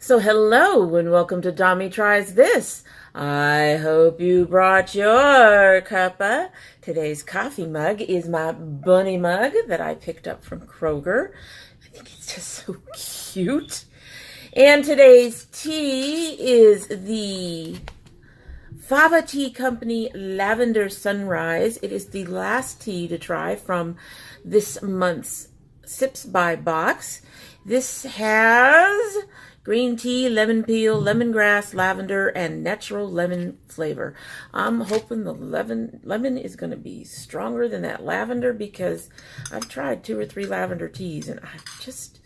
So hello and welcome to Dommy Tries This. I hope you brought your cuppa. Today's coffee mug is my bunny mug that I picked up from Kroger. I think it's just so cute. And today's tea is the Fava Tea Company Lavender Sunrise. It is the last tea to try from this month's Sips by Box. This has green tea, lemon peel, lemongrass, lavender, and natural lemon flavor. I'm hoping the lemon is going to be stronger than that lavender because I've tried 2 or 3 lavender teas and I just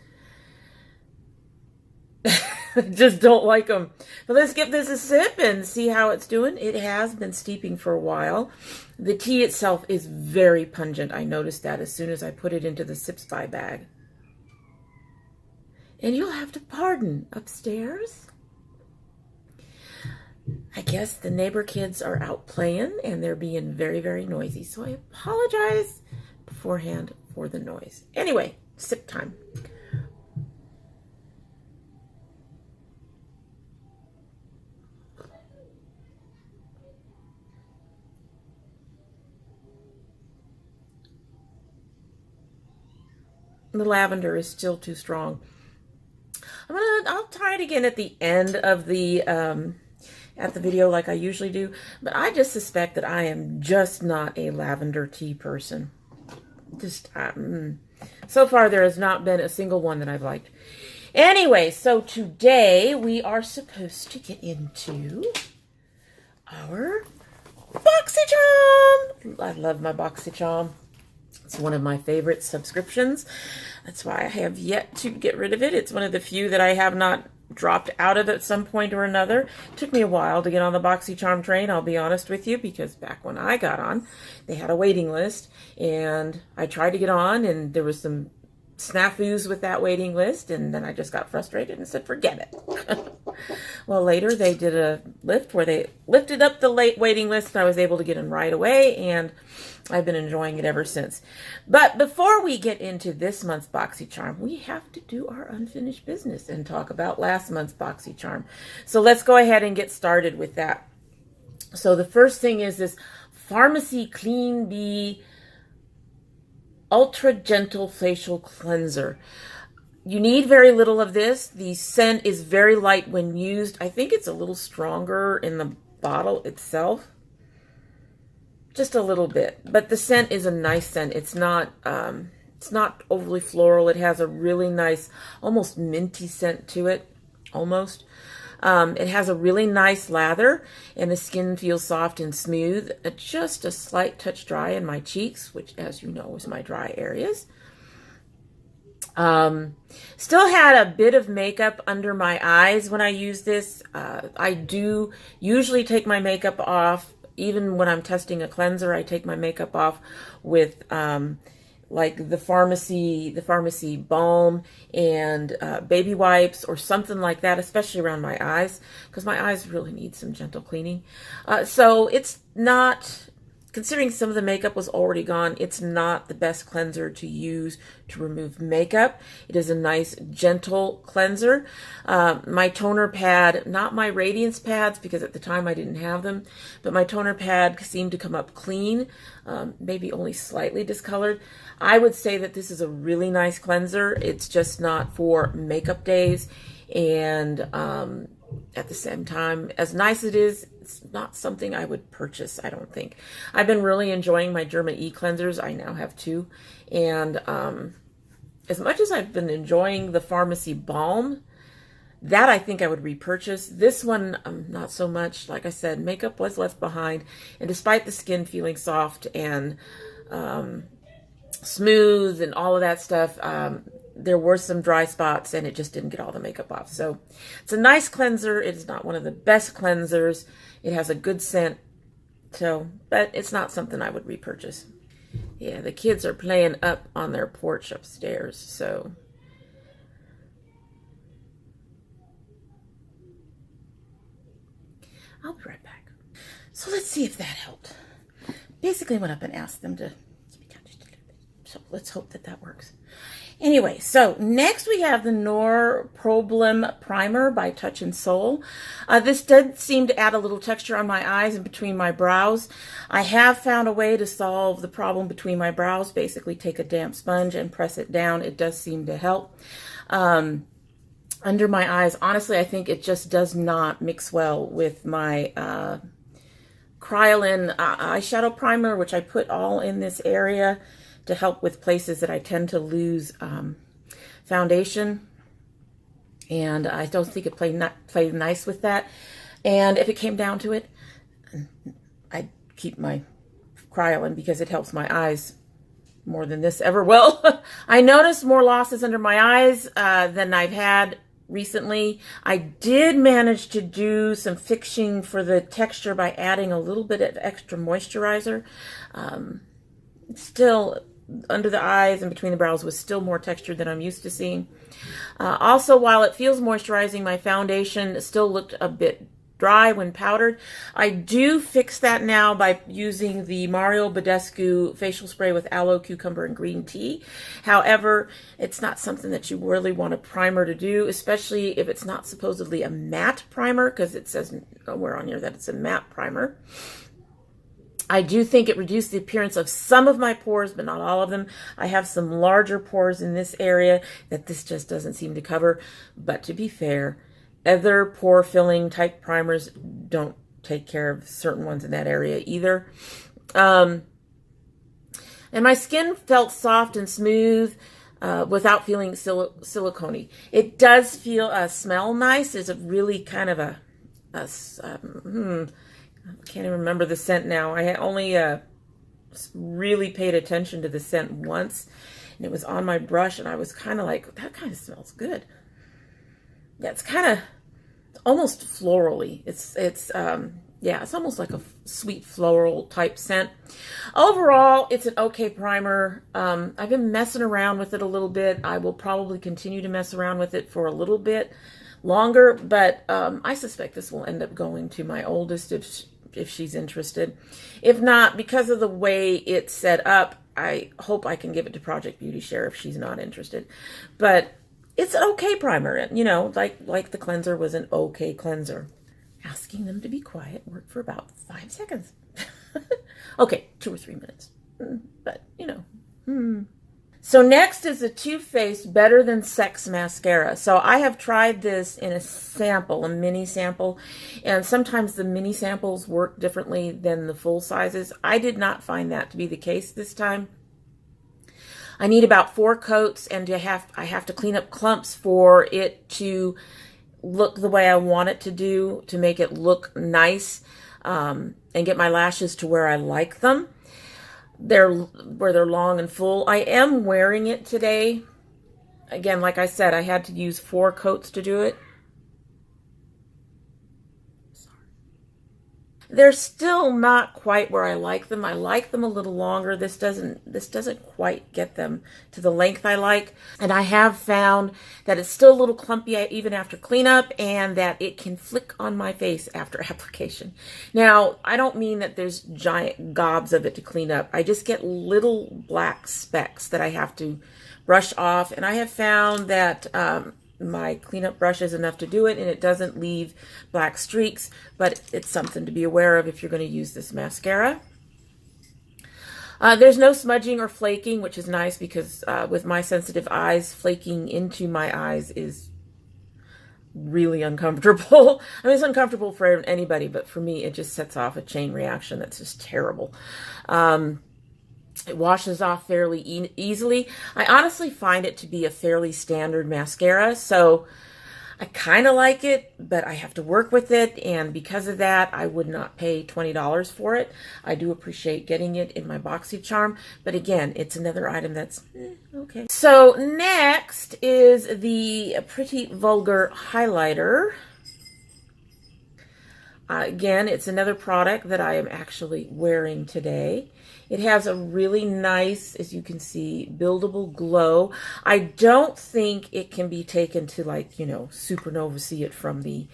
don't like them. But let's give this a sip and see how it's doing. It has been steeping for a while. The tea itself is very pungent. I noticed that as soon as I put it into the Sips by bag. And you'll have to pardon upstairs. I guess the neighbor kids are out playing and they're being very, very noisy. So I apologize beforehand for the noise. Anyway, sip time. The lavender is still too strong. I'll try it again at the end of the video like I usually do, but I just suspect that I am just not a lavender tea person. So far there has not been a single one that I've liked. Anyway, so today we are supposed to get into our Boxycharm. I love my Boxycharm. It's one of my favorite subscriptions. That's why I have yet to get rid of it. It's one of the few that I have not dropped out of at some point or another. It took me a while to get on the Boxycharm train, I'll be honest with you, because back when I got on, they had a waiting list, and I tried to get on, and there was some snafus with that waiting list, and then I just got frustrated and said, forget it. Well, later they did a lift where they lifted up the waiting list, and I was able to get in right away, and I've been enjoying it ever since. But before we get into this month's Boxycharm, we have to do our unfinished business and talk about last month's Boxycharm. So let's go ahead and get started with that. So the first thing is this Pharmacy Clean Bee Ultra Gentle Facial Cleanser. You need very little of this. The scent is very light when used. I think it's a little stronger in the bottle itself. Just a little bit. But the scent is a nice scent. It's not overly floral. It has a really nice, almost minty scent to it. Almost. It has a really nice lather, and the skin feels soft and smooth. Just a slight touch dry in my cheeks, which, as you know, is my dry areas. Still had a bit of makeup under my eyes when I use this. I do usually take my makeup off. Even when I'm testing a cleanser, I take my makeup off with like the pharmacy balm and baby wipes or something like that, especially around my eyes, because my eyes really need some gentle cleaning. So it's not, considering some of the makeup was already gone, it's not the best cleanser to use to remove makeup. It is a nice, gentle cleanser. My toner pad, not my Radiance pads, because at the time I didn't have them, but my toner pad seemed to come up clean, maybe only slightly discolored. I would say that this is a really nice cleanser. It's just not for makeup days, and at the same time, as nice as it is, it's not something I would purchase, I don't think. I've been really enjoying my Derma E cleansers. I now have 2. And as much as I've been enjoying the pharmacy balm, that I think I would repurchase. This one, not so much. Like I said, makeup was left behind. And despite the skin feeling soft and smooth and all of that stuff, there were some dry spots and it just didn't get all the makeup off. So it's a nice cleanser. It's not one of the best cleansers. It has a good scent. So, but it's not something I would repurchase. Yeah, the kids are playing up on their porch upstairs. So I'll be right back. So let's see if that helped. Basically went up and asked them to keep it down just a little bit. So let's hope that that works. Anyway, so next we have the Poreblem Primer by Touch and Soul. This did seem to add a little texture on my eyes and between my brows. I have found a way to solve the problem between my brows. Basically take a damp sponge and press it down. It does seem to help. Under my eyes, honestly, I think it just does not mix well with my Kryolan eyeshadow primer, which I put all in this area to help with places that I tend to lose foundation. And I don't think it played nice with that. And if it came down to it, I'd keep my Kryolan because it helps my eyes more than this ever will. I noticed more losses under my eyes than I've had recently. I did manage to do some fixing for the texture by adding a little bit of extra moisturizer. Still, under the eyes and between the brows was still more texture than I'm used to seeing. Also, while it feels moisturizing, my foundation still looked a bit dry when powdered. I do fix that now by using the Badescu facial spray with aloe, cucumber, and green tea. However, it's not something that you really want a primer to do, especially if it's not supposedly a matte primer, because it says nowhere on here that it's a matte primer. I do think it reduced the appearance of some of my pores, but not all of them. I have some larger pores in this area that this just doesn't seem to cover. But to be fair, other pore filling type primers don't take care of certain ones in that area either. And my skin felt soft and smooth without feeling silicone-y. It does smell nice. It's a really kind of I can't even remember the scent now. I had only really paid attention to the scent once, and it was on my brush, and I was kind of like, that kind of smells good. Yeah, it's kind of almost florally. Yeah, it's almost like a sweet floral type scent. Overall, it's an okay primer. I've been messing around with it a little bit. I will probably continue to mess around with it for a little bit longer, but I suspect this will end up going to my oldest if she's interested. If not, because of the way it's set up, I hope I can give it to Project Beauty Share if she's not interested. But it's an okay primer, you know, like the cleanser was an okay cleanser. Asking them to be quiet worked for about 5 seconds. Okay, 2 or 3 minutes, but you know. So next is the Too Faced Better Than Sex Mascara. So I have tried this in a mini sample, and sometimes the mini samples work differently than the full sizes. I did not find that to be the case this time. I need about 4 coats, and I have to clean up clumps for it to look the way I want it to do, to make it look nice, and get my lashes to where I like them. Where they're long and full. I am wearing it today. Again, like I said, I had to use 4 coats to do it. Sorry. They're still not quite where I like them. I like them a little longer. This doesn't quite get them to the length I like. And I have found that it's still a little clumpy even after cleanup, and that it can flick on my face after application. Now, I don't mean that there's giant gobs of it to clean up. I just get little black specks that I have to brush off, and I have found that my cleanup brush is enough to do it, and it doesn't leave black streaks, but it's something to be aware of if you're going to use this mascara. There's no smudging or flaking, which is nice because with my sensitive eyes, flaking into my eyes is really uncomfortable. I mean, it's uncomfortable for anybody, but for me, it just sets off a chain reaction that's just terrible. It washes off fairly easily. I honestly find it to be a fairly standard mascara, so I kind of like it, but I have to work with it, and because of that, I would not pay $20 for it. I do appreciate getting it in my Boxycharm, but again, it's another item that's okay. So next is the Pretty Vulgar highlighter. Again, it's another product that I am actually wearing today. It has a really nice, as you can see, buildable glow. I don't think it can be taken to, like, you know, supernova, see it from the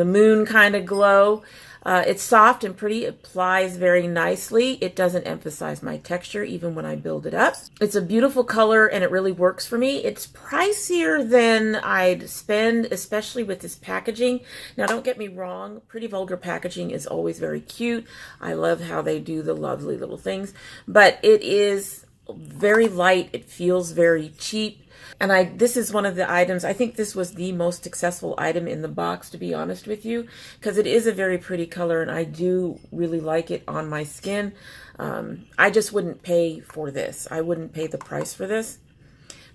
moon kind of glow. It's soft and pretty. It applies very nicely. It doesn't emphasize my texture even when I build it up. It's a beautiful color and it really works for me. It's pricier than I'd spend, especially with this packaging. Now, don't get me wrong. Pretty Vulgar packaging is always very cute. I love how they do the lovely little things, but it is very light. It feels very cheap. And this is one of the items, I think this was the most successful item in the box, to be honest with you, because it is a very pretty color and I do really like it on my skin. I just wouldn't pay for this. I wouldn't pay the price for this.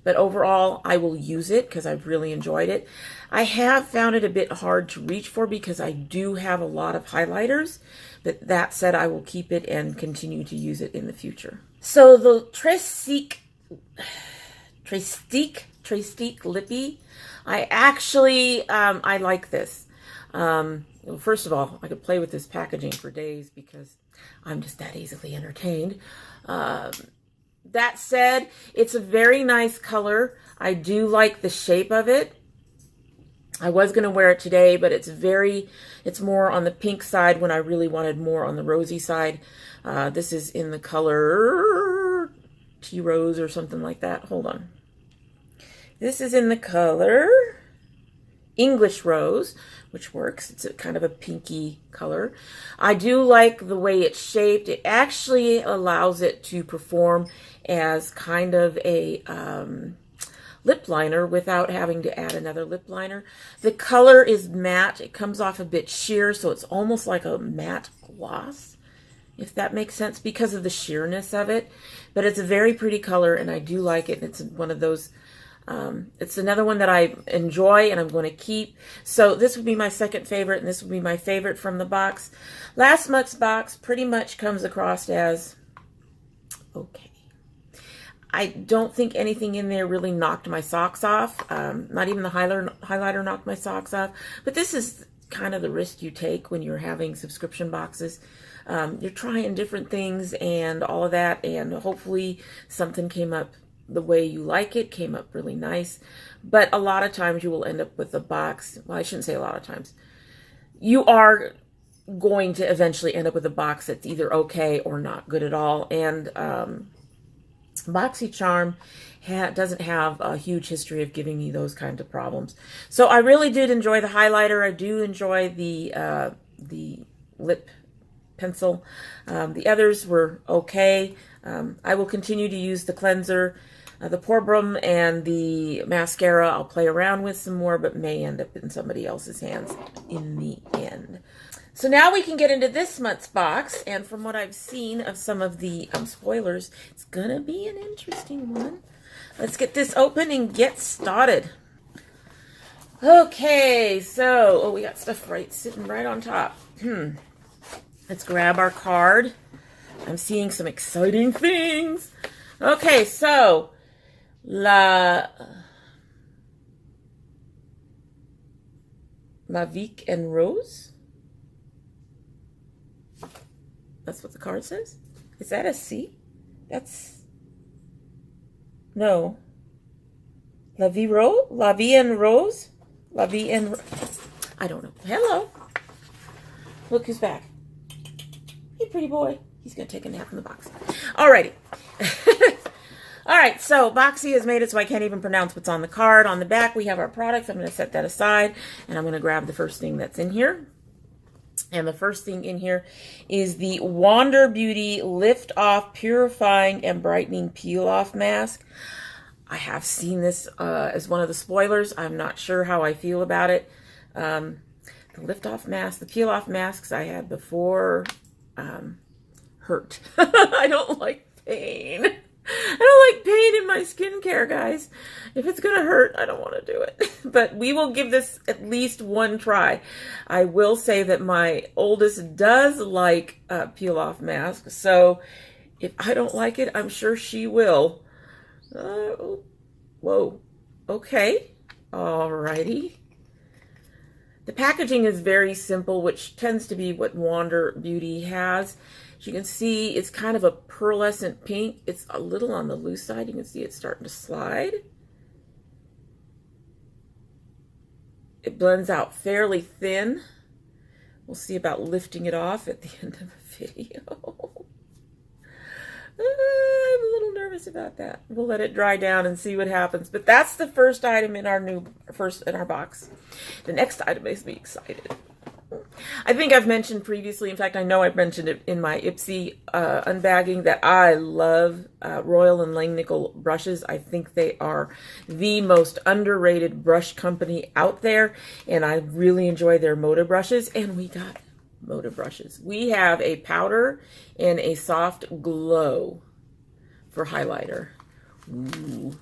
But overall, I will use it because I've really enjoyed it. I have found it a bit hard to reach for because I do have a lot of highlighters. But that said, I will keep it and continue to use it in the future. So the Trestique Lippy, I actually, I like this. Well, first of all, I could play with this packaging for days because I'm just that easily entertained. That said, it's a very nice color. I do like the shape of it. I was going to wear it today, but it's more on the pink side when I really wanted more on the rosy side. This is in the color Tea Rose or something like that. Hold on. This is in the color English Rose, which works. It's a kind of a pinky color. I do like the way it's shaped. It actually allows it to perform as kind of a lip liner without having to add another lip liner. The color is matte. It comes off a bit sheer, so it's almost like a matte gloss, if that makes sense, because of the sheerness of it. But it's a very pretty color, and I do like it. It's one of those, it's another one that I enjoy and I'm going to keep. So this would be my second favorite, and this would be my favorite from the box. Last month's box pretty much comes across as okay. I don't think anything in there really knocked my socks off. Not even the highlighter knocked my socks off. But this is kind of the risk you take when you're having subscription boxes. You're trying different things and all of that, and hopefully something came up the way you like it, came up really nice. But a lot of times you will end up with a box. Well, I shouldn't say a lot of times. You are going to eventually end up with a box that's either okay or not good at all. And Boxycharm doesn't have a huge history of giving me those kinds of problems. So I really did enjoy the highlighter. I do enjoy the lip pencil. The others were okay. I will continue to use the cleanser, the Poreblem, and the mascara. I'll play around with some more, but may end up in somebody else's hands in the end. So now we can get into this month's box, and from what I've seen of some of the spoilers, it's gonna be an interesting one. Let's get this open and get started. Okay, so we got stuff sitting right on top. Let's grab our card. I'm seeing some exciting things. Okay, so La Vique and Rose. That's what the card says. Is that a C? No. La Vie and Rose? La Vie and I don't know. Hello. Look who's back. Hey, pretty boy. He's going to take a nap in the box. Alrighty. All right, so Boxy has made it so I can't even pronounce what's on the card. On the back, we have our products. I'm going to set that aside, and I'm going to grab the first thing that's in here. And the first thing in here is the Wander Beauty Lift Off Purifying and Brightening Peel Off Mask. I have seen this as one of the spoilers. I'm not sure how I feel about it. The Lift Off Mask, the Peel Off masks I had before hurt. I don't like pain. I don't like pain in my skincare, guys. If it's going to hurt, I don't want to do it. But we will give this at least one try. I will say that my oldest does like peel-off masks. So if I don't like it, I'm sure she will. Whoa. Okay. Alrighty. The packaging is very simple, which tends to be what Wander Beauty has. As you can see, it's kind of a pearlescent pink. It's a little on the loose side. You can see it's starting to slide. It blends out fairly thin. We'll see about lifting it off at the end of the video. I'm a little nervous about that. We'll let it dry down and see what happens. But that's the first item in our box. The next item makes me excited. I think I've mentioned previously, in fact, I know I've mentioned it in my Ipsy unbagging, that I love Royal and Langnickel brushes. I think they are the most underrated brush company out there, and I really enjoy their Moda brushes, and we got Moda brushes. We have a powder and a soft glow for highlighter. Ooh.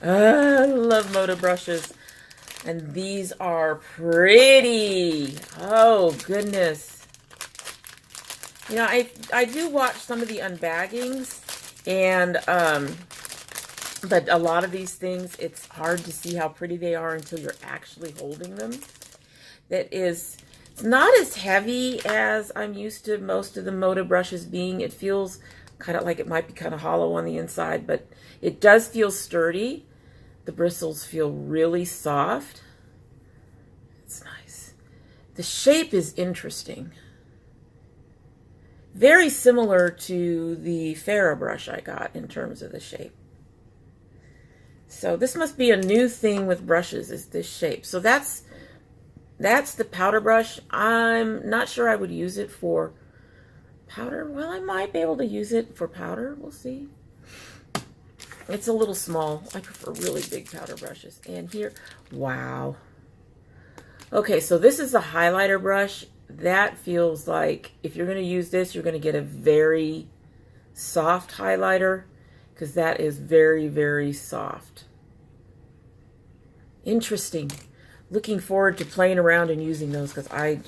I love Moda brushes. And these are pretty. Oh, goodness. You know, I do watch some of the unbaggings, and but a lot of these things, it's hard to see how pretty they are until you're actually holding them. It's not as heavy as I'm used to most of the Moda brushes being. It feels kind of like it might be kind of hollow on the inside, but it does feel sturdy. The bristles feel really soft. It's nice. The shape is interesting. Very similar to the Fava brush I got in terms of the shape. So this must be a new thing with brushes, is this shape. So that's the powder brush. I'm not sure I would use it for powder. Well, I might be able to use it for powder. We'll see. It's a little small. I prefer really big powder brushes. And here, wow. Okay, so this is a highlighter brush. That feels like if you're going to use this, you're going to get a very soft highlighter, because that is very, very soft. Interesting. Looking forward to playing around and using those, because I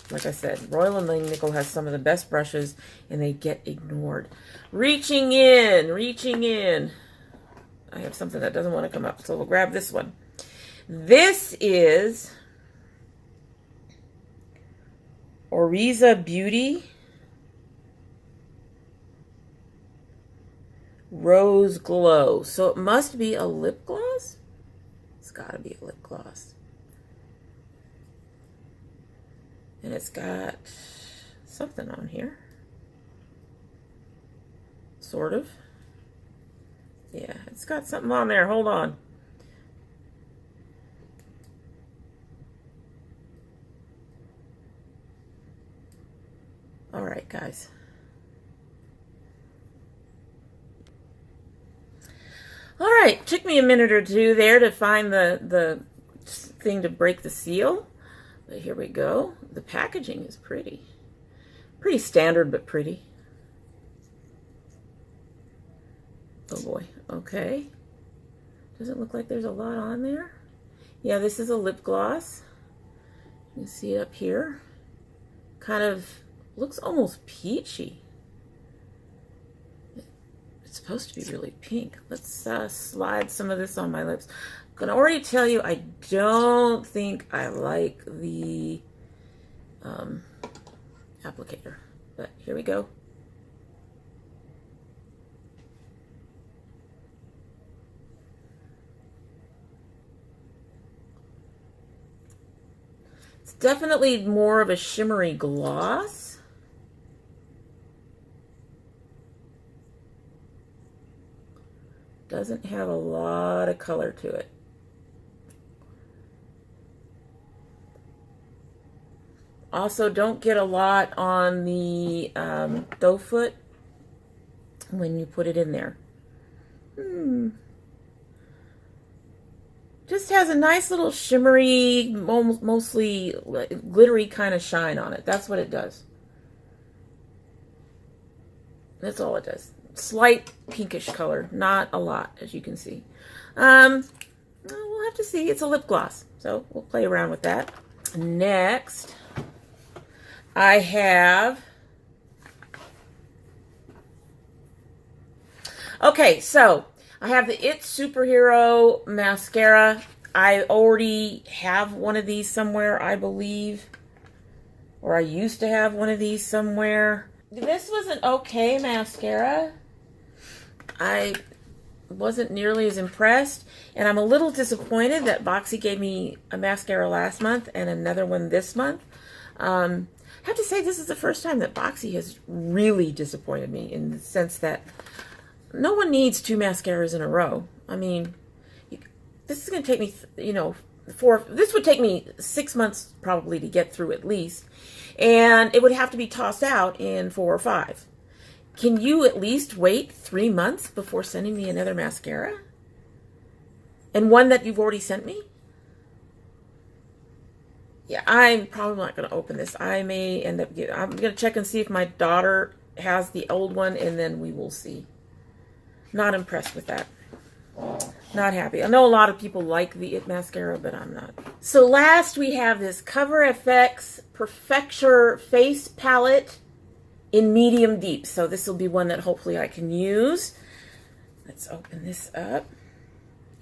like I said, Royal and Langnickel has some of the best brushes, and they get ignored. Reaching in, reaching in. I have something that doesn't want to come up, so we'll grab this one. This is Oriza Beauty Rose Glow. So it must be a lip gloss? It's got to be a lip gloss. And it's got something on here. Sort of. Yeah, it's got something on there. Hold on. All right, guys. All right, took me a minute or two there to find the thing to break the seal. But here we go. The packaging is pretty. Pretty standard, but pretty. Oh boy, okay. Doesn't look like there's a lot on there. Yeah, this is a lip gloss. You can see it up here. Kind of looks almost peachy. It's supposed to be really pink. Let's slide some of this on my lips. I'm gonna already tell you, I don't think I like the applicator, but here we go. It's definitely more of a shimmery gloss. Doesn't have a lot of color to it. Also, don't get a lot on the doe foot when you put it in there. Just has a nice little shimmery, mostly glittery kind of shine on it. That's what it does. That's all it does. Slight pinkish color, not a lot, as you can see. We'll have to see. It's a lip gloss, so we'll play around with that. Next, I have... Okay, so I have the It Superhero Mascara. I already have one of these somewhere, I believe. Or I used to have one of these somewhere. This was an okay mascara. I wasn't nearly as impressed. And I'm a little disappointed that Boxy gave me a mascara last month and another one this month. I have to say this is the first time that Boxy has really disappointed me in the sense that no one needs 2 mascaras in a row. I mean, this is going to take me, you know, this would take me 6 months probably to get through at least. And it would have to be tossed out in 4 or 5. Can you at least wait 3 months before sending me another mascara? And one that you've already sent me? Yeah, I'm probably not going to open this. I may end up I'm going to check and see if my daughter has the old one, and then we will see. Not impressed with that. Not happy. I know a lot of people like the It mascara, but I'm not. So last we have this Cover FX Perfecture Face Palette in medium deep. So this will be one that hopefully I can use. Let's open this up.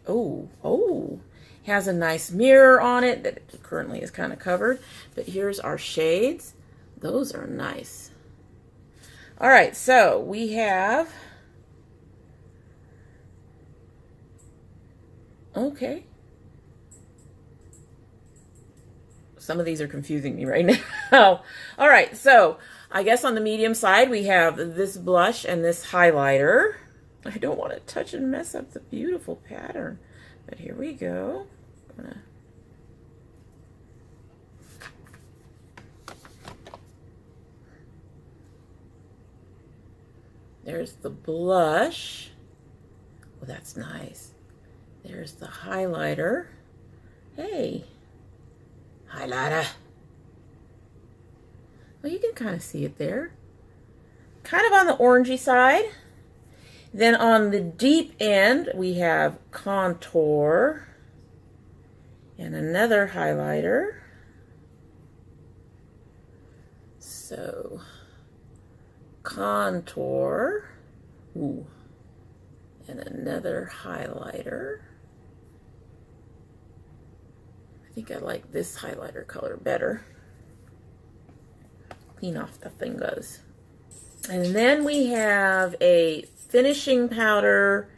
Oh, has a nice mirror on it that currently is kind of covered. But here's our shades. Those are nice. All right, so we have... Okay. Some of these are confusing me right now. All right, so I guess on the medium side, we have this blush and this highlighter. I don't want to touch and mess up the beautiful pattern, but here we go. There's the blush. Oh, that's nice. There's the highlighter. Hey, highlighter. Well, you can kind of see it there. Kind of on the orangey side. Then on the deep end, we have contour and another highlighter. So, contour. Ooh. And another highlighter. I think I like this highlighter color better. Clean off the fingers. And then we have a finishing powder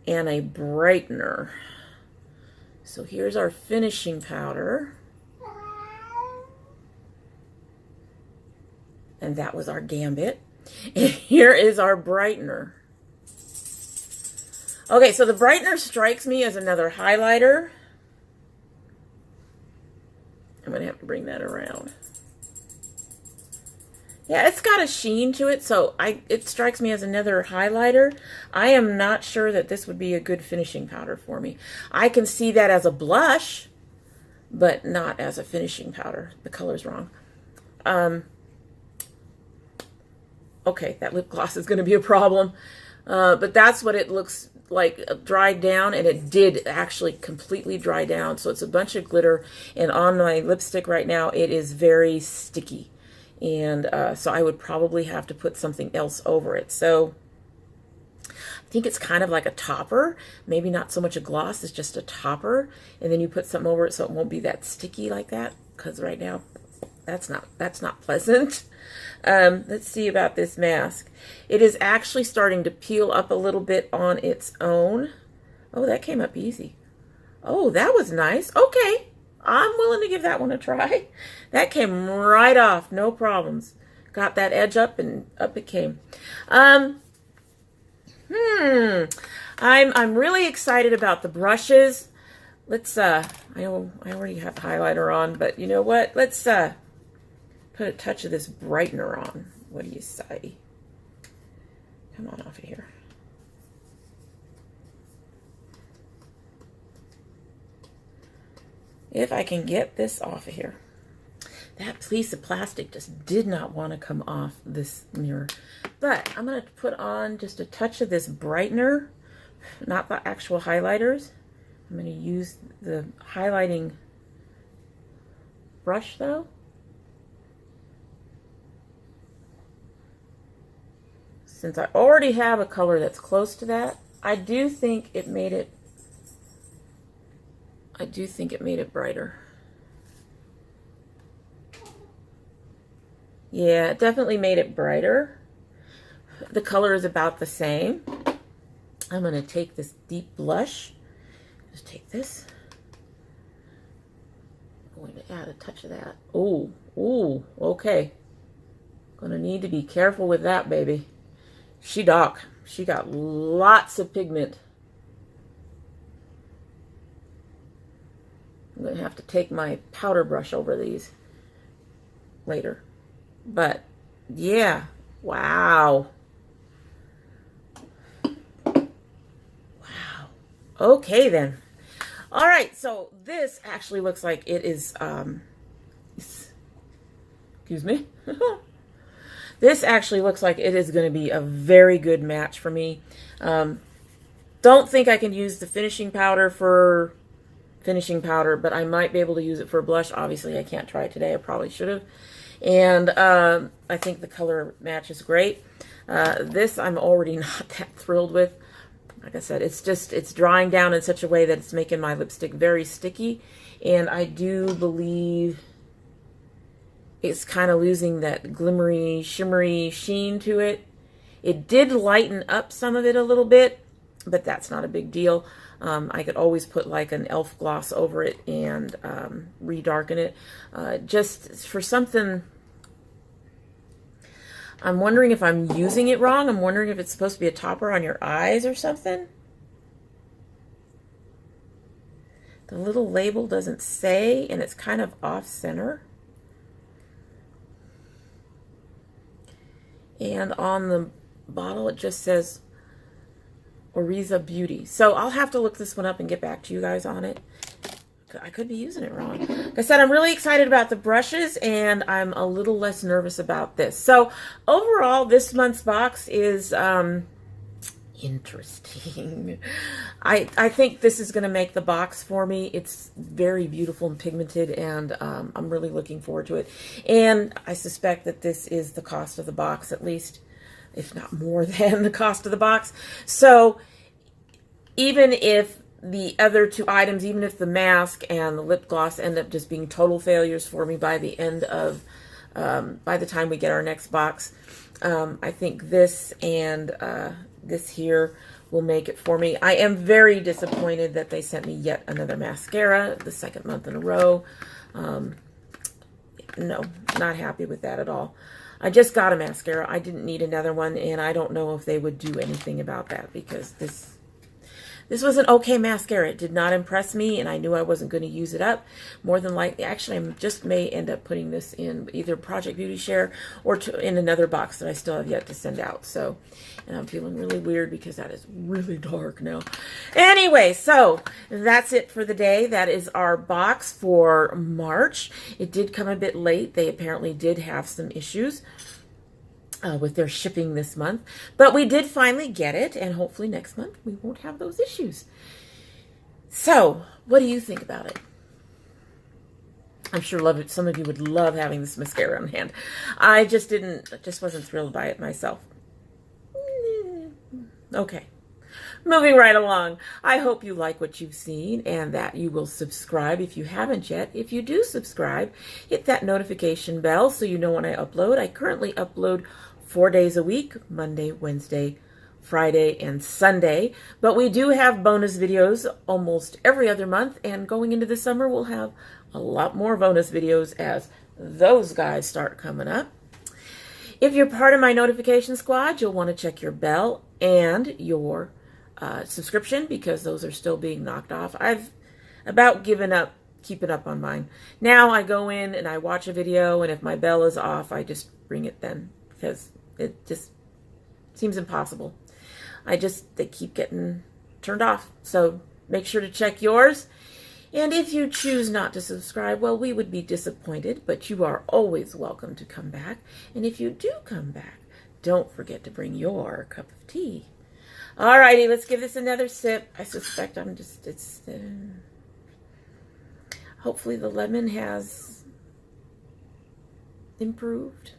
and a brightener. So here's our finishing powder. And that was our Gambit. And here is our brightener. Okay, so the brightener strikes me as another highlighter. I'm going to have to bring that around. Yeah, it's got a sheen to it, so it strikes me as another highlighter. I am not sure that this would be a good finishing powder for me. I can see that as a blush, but not as a finishing powder. The color's wrong. Okay, that lip gloss is going to be a problem. But that's what it looks like, dried down, and it did actually completely dry down. So it's a bunch of glitter, and on my lipstick right now, it is very sticky. And so I would probably have to put something else over it. So I think it's kind of like a topper. Maybe not so much a gloss, it's just a topper. And then you put something over it so it won't be that sticky like that. Because right now, that's not pleasant. Let's see about this mask. It is actually starting to peel up a little bit on its own. Oh, that came up easy. Oh, that was nice. Okay. I'm willing to give that one a try. That came right off, no problems. Got that edge up and up it came. I'm really excited about the brushes. Let's I know I already have the highlighter on, but you know what? Let's put a touch of this brightener on. What do you say? Come on off of here. If I can get this off of here. That piece of plastic just did not want to come off this mirror. But I'm going to put on just a touch of this brightener, not the actual highlighters. I'm going to use the highlighting brush though. Since I already have a color that's close to that, I do think it made it brighter. Yeah, it definitely made it brighter. The color is about the same. I'm going to take this deep blush. Just take this. I'm going to add a touch of that. Ooh, ooh, okay. Gonna need to be careful with that, baby. She got lots of pigment. I'm gonna have to take my powder brush over these later. But yeah, wow. Wow. Okay then. All right, so this actually looks like it is, excuse me. This actually looks like it is going to be a very good match for me. Don't think I can use the finishing powder for finishing powder, but I might be able to use it for blush. Obviously, I can't try it today. I probably should have. And I think the color match is great. This I'm already not that thrilled with. Like I said, it's drying down in such a way that it's making my lipstick very sticky. And I do believe it's kind of losing that glimmery, shimmery sheen to it. It did lighten up some of it a little bit, but that's not a big deal. I could always put like an e.l.f. gloss over it and redarken it. Just for something, I'm wondering if I'm using it wrong. I'm wondering if it's supposed to be a topper on your eyes or something. The little label doesn't say, and it's kind of off-center. And on the bottle, it just says Oriza Beauty. So I'll have to look this one up and get back to you guys on it. I could be using it wrong. Like I said, I'm really excited about the brushes, and I'm a little less nervous about this. So overall, this month's box is interesting. I think this is going to make the box for me. It's very beautiful and pigmented, and I'm really looking forward to it. And I suspect that this is the cost of the box, at least, if not more than the cost of the box. So even if the other two items, even if the mask and the lip gloss end up just being total failures for me by the end of, by the time we get our next box, I think this and this here will make it for me. I am very disappointed that they sent me yet another mascara, the second month in a row. No, not happy with that at all. I just got a mascara. I didn't need another one, and I don't know if they would do anything about that, because this was an okay mascara. It did not impress me, and I knew I wasn't going to use it up. More than likely, actually, I just may end up putting this in either Project Beauty Share or in another box that I still have yet to send out. So, and I'm feeling really weird because that is really dark now. Anyway, so that's it for the day. That is our box for March. It did come a bit late. They apparently did have some issues with their shipping this month, but we did finally get it, and hopefully next month we won't have those issues. So what do you think about it? I'm sure some of you would love having this mascara on hand. I just wasn't thrilled by it myself. Okay, moving right along. I hope you like what you've seen and that you will subscribe if you haven't yet. If you do subscribe, hit that notification bell so you know when I upload. I currently upload 4 days a week, Monday, Wednesday, Friday, and Sunday. But we do have bonus videos almost every other month, and going into the summer, we'll have a lot more bonus videos as those guys start coming up. If you're part of my notification squad, you'll want to check your bell and your subscription, because those are still being knocked off. I've about given up keeping up on mine. Now I go in and I watch a video, and if my bell is off, I just ring it then, because it just seems impossible. They keep getting turned off. So make sure to check yours. And if you choose not to subscribe, well, we would be disappointed, but you are always welcome to come back. And if you do come back, don't forget to bring your cup of tea. Alrighty, let's give this another sip. I suspect hopefully the lemon has improved.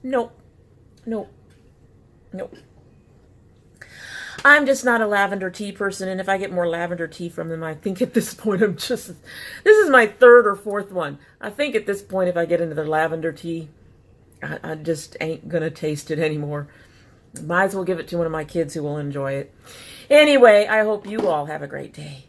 Nope. I'm just not a lavender tea person, and if I get more lavender tea from them, I think at this point this is my third or fourth one. I think at this point, if I get into the lavender tea, I just ain't gonna taste it anymore. Might as well give it to one of my kids who will enjoy it. Anyway, I hope you all have a great day.